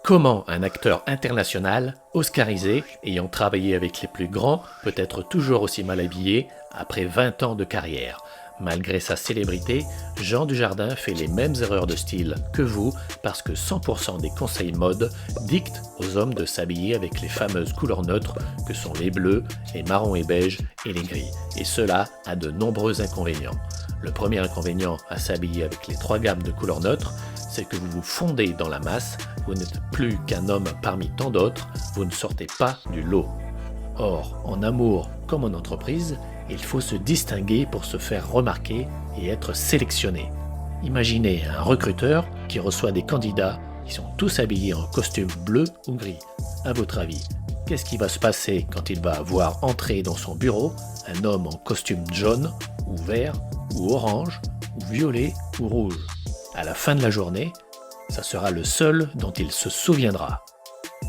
Comment un acteur international, oscarisé, ayant travaillé avec les plus grands, peut être toujours aussi mal habillé après 20 ans de carrière? Malgré sa célébrité, Jean Dujardin fait les mêmes erreurs de style que vous parce que 100% des conseils mode dictent aux hommes de s'habiller avec les fameuses couleurs neutres que sont les bleus, les marrons et beiges et les gris. Et cela a de nombreux inconvénients. Le premier inconvénient à s'habiller avec les 3 gammes de couleurs neutres, c'est que vous vous fondez dans la masse, vous n'êtes plus qu'un homme parmi tant d'autres, vous ne sortez pas du lot. Or, en amour comme en entreprise, il faut se distinguer pour se faire remarquer et être sélectionné. Imaginez un recruteur qui reçoit des candidats qui sont tous habillés en costume bleu ou gris. À votre avis, qu'est-ce qui va se passer quand il va voir entrer dans son bureau un homme en costume jaune ou vert ou orange ou violet ou rouge? À la fin de la journée, ça sera le seul dont il se souviendra.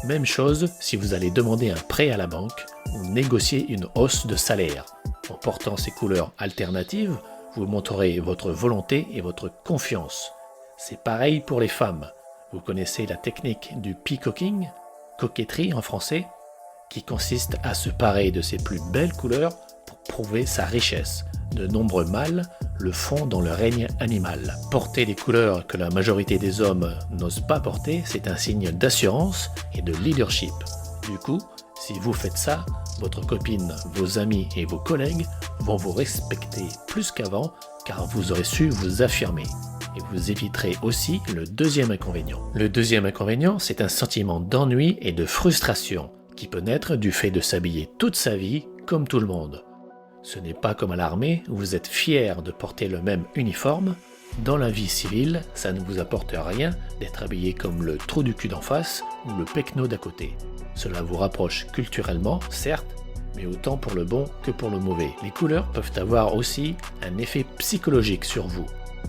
Même chose si vous allez demander un prêt à la banque ou négocier une hausse de salaire. En portant ces couleurs alternatives, vous montrerez votre volonté et votre confiance. C'est pareil pour les femmes. Vous connaissez la technique du peacocking, coquetterie en français, qui consiste à se parer de ses plus belles couleurs pour prouver sa richesse. De nombreux mâles le font dans le règne animal. Porter des couleurs que la majorité des hommes n'osent pas porter, c'est un signe d'assurance et de leadership. Du coup, si vous faites ça, votre copine, vos amis et vos collègues vont vous respecter plus qu'avant car vous aurez su vous affirmer. Et vous éviterez aussi le deuxième inconvénient. Le deuxième inconvénient, c'est un sentiment d'ennui et de frustration qui peut naître du fait de s'habiller toute sa vie comme tout le monde. Ce n'est pas comme à l'armée où vous êtes fier de porter le même uniforme. Dans la vie civile, ça ne vous apporte rien d'être habillé comme le trou du cul d'en face ou le pecno d'à côté. Cela vous rapproche culturellement, certes, mais autant pour le bon que pour le mauvais. Les couleurs peuvent avoir aussi un effet psychologique sur vous.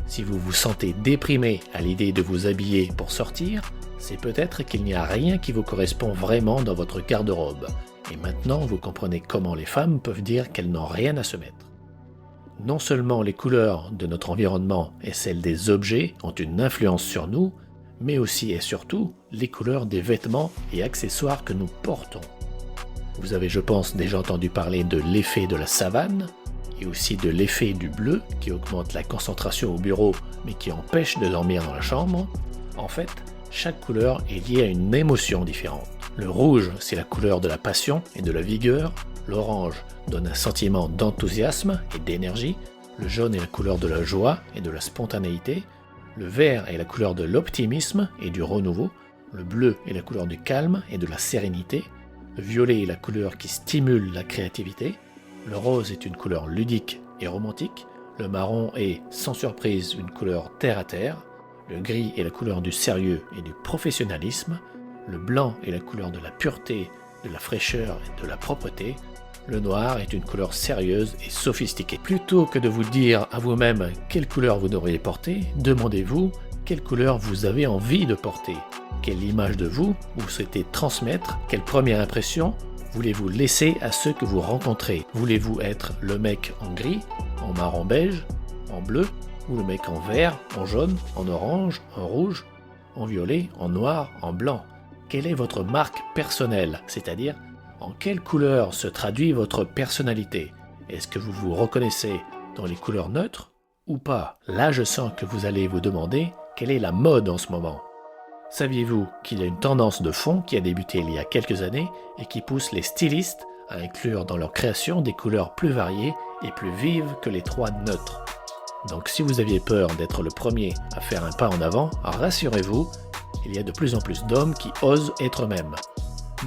Si vous vous sentez déprimé à l'idée de vous habiller pour sortir, c'est peut-être qu'il n'y a rien qui vous correspond vraiment dans votre garde-robe. Et maintenant, vous comprenez comment les femmes peuvent dire qu'elles n'ont rien à se mettre. Non seulement les couleurs de notre environnement et celles des objets ont une influence sur nous, mais aussi et surtout les couleurs des vêtements et accessoires que nous portons. Vous avez, je pense, déjà entendu parler de l'effet de la savane et aussi de l'effet du bleu qui augmente la concentration au bureau mais qui empêche de dormir dans la chambre. En fait, chaque couleur est liée à une émotion différente. Le rouge, c'est la couleur de la passion et de la vigueur. L'orange donne un sentiment d'enthousiasme et d'énergie. Le jaune est la couleur de la joie et de la spontanéité. Le vert est la couleur de l'optimisme et du renouveau. Le bleu est la couleur du calme et de la sérénité. Le violet est la couleur qui stimule la créativité. Le rose est une couleur ludique et romantique. Le marron est, sans surprise, une couleur terre à terre. Le gris est la couleur du sérieux et du professionnalisme. Le blanc est la couleur de la pureté, de la fraîcheur et de la propreté. Le noir est une couleur sérieuse et sophistiquée. Plutôt que de vous dire à vous-même quelle couleur vous devriez porter, demandez-vous quelle couleur vous avez envie de porter. Quelle image de vous souhaitez transmettre? Quelle première impression voulez-vous laisser à ceux que vous rencontrez? Voulez-vous être le mec en gris, en marron beige, en bleu, ou le mec en vert, en jaune, en orange, en rouge, en violet, en noir, en blanc? Quelle est votre marque personnelle, c'est-à-dire en quelle couleur se traduit votre personnalité? Est-ce que vous vous reconnaissez dans les couleurs neutres ou pas? Là, je sens que vous allez vous demander quelle est la mode en ce moment. Saviez-vous qu'il y a une tendance de fond qui a débuté il y a quelques années et qui pousse les stylistes à inclure dans leur création des couleurs plus variées et plus vives que les 3 neutres? Donc si vous aviez peur d'être le premier à faire un pas en avant, rassurez-vous, il y a de plus en plus d'hommes qui osent être eux-mêmes,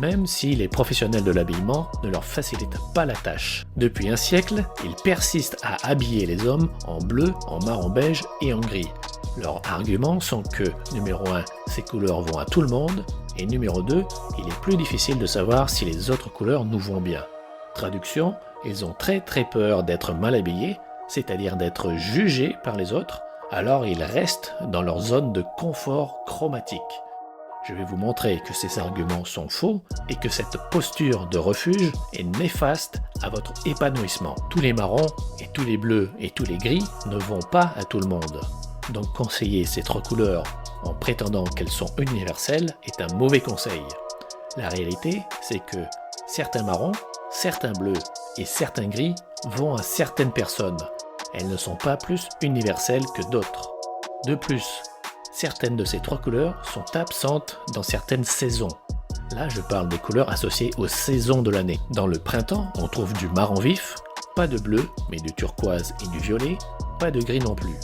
même si les professionnels de l'habillement ne leur facilitent pas la tâche. Depuis un siècle, ils persistent à habiller les hommes en bleu, en marron beige et en gris. Leurs arguments sont que, numéro 1, ces couleurs vont à tout le monde, et numéro 2, il est plus difficile de savoir si les autres couleurs nous vont bien. Traduction, ils ont très peur d'être mal habillés, c'est-à-dire d'être jugés par les autres, alors ils restent dans leur zone de confort chromatique. Je vais vous montrer que ces arguments sont faux et que cette posture de refuge est néfaste à votre épanouissement. Tous les marrons et tous les bleus et tous les gris ne vont pas à tout le monde. Donc conseiller ces 3 couleurs en prétendant qu'elles sont universelles est un mauvais conseil. La réalité, c'est que certains marrons, certains bleus et certains gris vont à certaines personnes. Elles ne sont pas plus universelles que d'autres. De plus, certaines de ces 3 couleurs sont absentes dans certaines saisons. Là, je parle des couleurs associées aux saisons de l'année. Dans le printemps, on trouve du marron vif, pas de bleu, mais du turquoise et du violet, pas de gris non plus.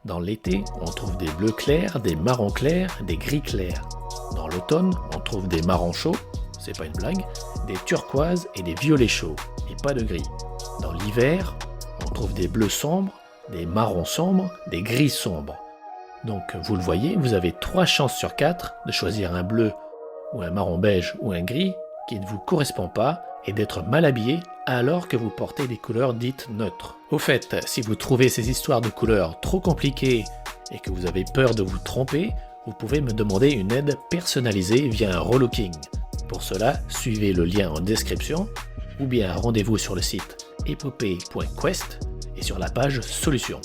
Dans l'été, on trouve des bleus clairs, des marrons clairs, des gris clairs. Dans l'automne, on trouve des marrons chauds, c'est pas une blague, des turquoises et des violets chauds, et pas de gris. Dans l'hiver, on trouve des bleus sombres, des marrons sombres, des gris sombres. Donc, vous le voyez, vous avez 3 chances sur 4 de choisir un bleu ou un marron beige ou un gris qui ne vous correspond pas et d'être mal habillé alors que vous portez des couleurs dites neutres. Au fait, si vous trouvez ces histoires de couleurs trop compliquées et que vous avez peur de vous tromper, vous pouvez me demander une aide personnalisée via un relooking. Pour cela, suivez le lien en description ou bien rendez-vous sur le site epopee.quest et sur la page Solutions.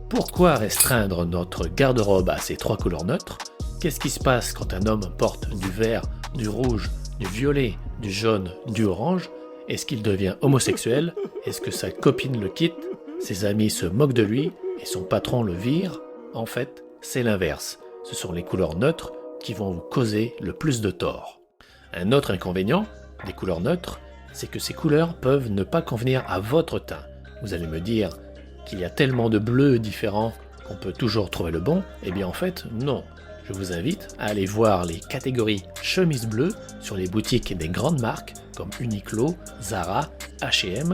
Pourquoi restreindre notre garde-robe à ces 3 couleurs neutres ? Qu'est-ce qui se passe quand un homme porte du vert, du rouge, du violet, du jaune, du orange ? Est-ce qu'il devient homosexuel ? Est-ce que sa copine le quitte ? Ses amis se moquent de lui et son patron le vire ? En fait, c'est l'inverse. Ce sont les couleurs neutres qui vont vous causer le plus de tort. Un autre inconvénient des couleurs neutres, c'est que ces couleurs peuvent ne pas convenir à votre teint. Vous allez me dire qu'il y a tellement de bleus différents qu'on peut toujours trouver le bon. Eh bien en fait, non. Je vous invite à aller voir les catégories chemises bleues sur les boutiques des grandes marques comme Uniqlo, Zara, H&M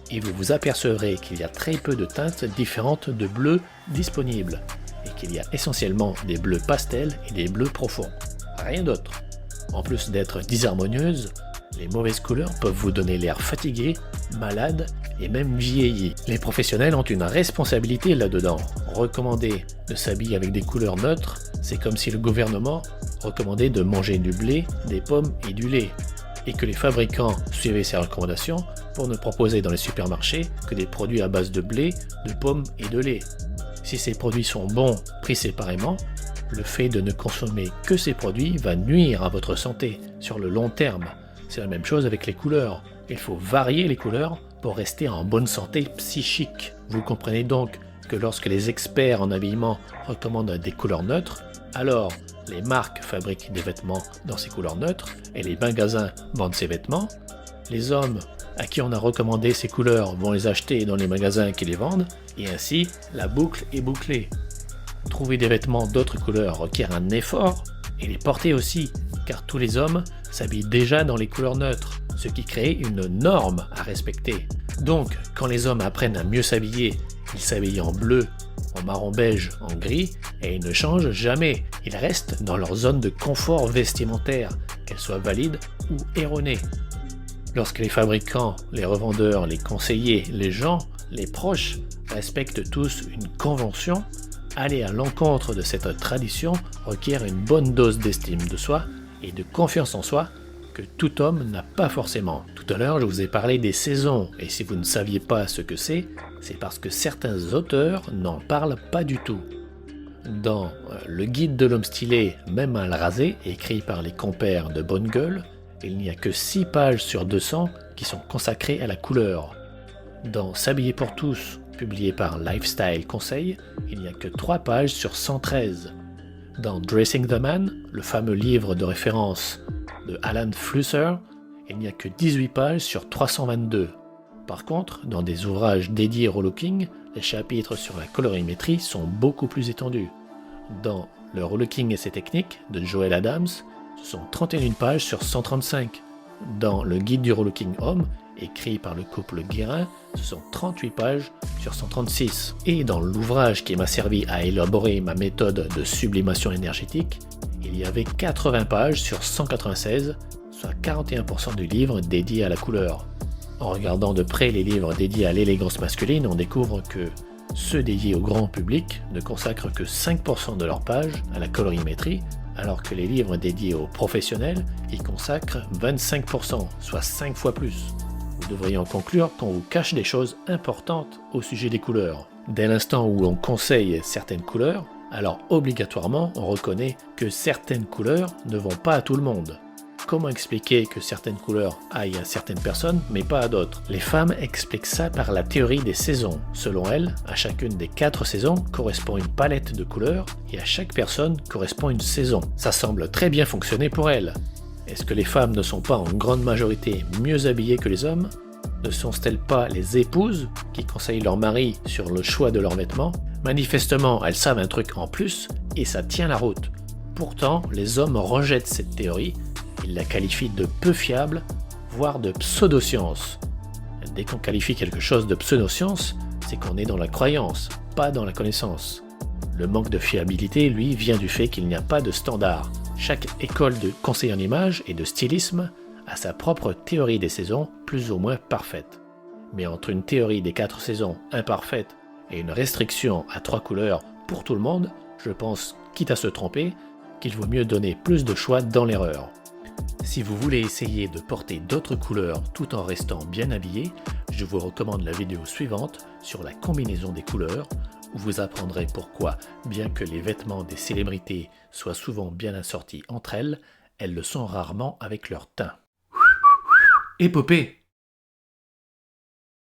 et vous vous apercevrez qu'il y a très peu de teintes différentes de bleu disponibles et qu'il y a essentiellement des bleus pastels et des bleus profonds. Rien d'autre. En plus d'être disharmonieuses, les mauvaises couleurs peuvent vous donner l'air fatigué, malade et même vieilli. Les professionnels ont une responsabilité là-dedans. Recommander de s'habiller avec des couleurs neutres, c'est comme si le gouvernement recommandait de manger du blé, des pommes et du lait, et que les fabricants suivaient ces recommandations pour ne proposer dans les supermarchés que des produits à base de blé, de pommes et de lait. Si ces produits sont bons, pris séparément, le fait de ne consommer que ces produits va nuire à votre santé sur le long terme. C'est la même chose avec les couleurs. Il faut varier les couleurs pour rester en bonne santé psychique. Vous comprenez donc que lorsque les experts en habillement recommandent des couleurs neutres, alors les marques fabriquent des vêtements dans ces couleurs neutres et les magasins vendent ces vêtements. Les hommes à qui on a recommandé ces couleurs vont les acheter dans les magasins qui les vendent et ainsi la boucle est bouclée. Trouver des vêtements d'autres couleurs requiert un effort et les porter aussi, car tous les hommes s'habillent déjà dans les couleurs neutres, ce qui crée une norme à respecter. Donc, quand les hommes apprennent à mieux s'habiller, ils s'habillent en bleu, en marron beige, en gris, et ils ne changent jamais. Ils restent dans leur zone de confort vestimentaire, qu'elle soit valide ou erronée. Lorsque les fabricants, les revendeurs, les conseillers, les gens, les proches respectent tous une convention, aller à l'encontre de cette tradition requiert une bonne dose d'estime de soi et de confiance en soi que tout homme n'a pas forcément. Tout à l'heure, je vous ai parlé des saisons, et si vous ne saviez pas ce que c'est parce que certains auteurs n'en parlent pas du tout. Dans Le Guide de l'homme stylé, même mal rasé, écrit par les compères de Bonne Gueule, il n'y a que 6 pages sur 200 qui sont consacrées à la couleur. Dans S'habiller pour tous, publié par Lifestyle Conseil, il n'y a que 3 pages sur 113. Dans Dressing the Man, le fameux livre de référence de Alan Flusser, il n'y a que 18 pages sur 322. Par contre, dans des ouvrages dédiés au relooking, les chapitres sur la colorimétrie sont beaucoup plus étendus. Dans Le relooking et ses techniques de Joel Adams, ce sont 31 pages sur 135. Dans Le guide du relooking homme, écrit par le couple Guérin, ce sont 38 pages sur 136. Et dans l'ouvrage qui m'a servi à élaborer ma méthode de sublimation énergétique, il y avait 80 pages sur 196, soit 41% du livre dédié à la couleur. En regardant de près les livres dédiés à l'élégance masculine, on découvre que ceux dédiés au grand public ne consacrent que 5% de leurs pages à la colorimétrie, alors que les livres dédiés aux professionnels y consacrent 25%, soit 5 fois plus. Vous devriez en conclure qu'on vous cache des choses importantes au sujet des couleurs. Dès l'instant où on conseille certaines couleurs, Alors obligatoirement, on reconnaît que certaines couleurs ne vont pas à tout le monde. Comment expliquer que certaines couleurs aillent à certaines personnes, mais pas à d'autres? Les femmes expliquent ça par la théorie des saisons. Selon elles, à chacune des 4 saisons correspond une palette de couleurs et à chaque personne correspond une saison. Ça semble très bien fonctionner pour elles. Est-ce que les femmes ne sont pas en grande majorité mieux habillées que les hommes? Ne sont-elles pas les épouses qui conseillent leur mari sur le choix de leurs vêtements? Manifestement, elles savent un truc en plus et ça tient la route. Pourtant, les hommes rejettent cette théorie. Ils la qualifient de peu fiable, voire de pseudo-science. Dès qu'on qualifie quelque chose de pseudo-science, c'est qu'on est dans la croyance, pas dans la connaissance. Le manque de fiabilité, lui, vient du fait qu'il n'y a pas de standard. Chaque école de conseil en image et de stylisme a sa propre théorie des saisons, plus ou moins parfaite. Mais entre une théorie des 4 saisons imparfaite et une restriction à 3 couleurs pour tout le monde, je pense, quitte à se tromper, qu'il vaut mieux donner plus de choix dans l'erreur. Si vous voulez essayer de porter d'autres couleurs tout en restant bien habillé, je vous recommande la vidéo suivante sur la combinaison des couleurs, où vous apprendrez pourquoi, bien que les vêtements des célébrités soient souvent bien assortis entre elles, elles le sont rarement avec leur teint. Épopée!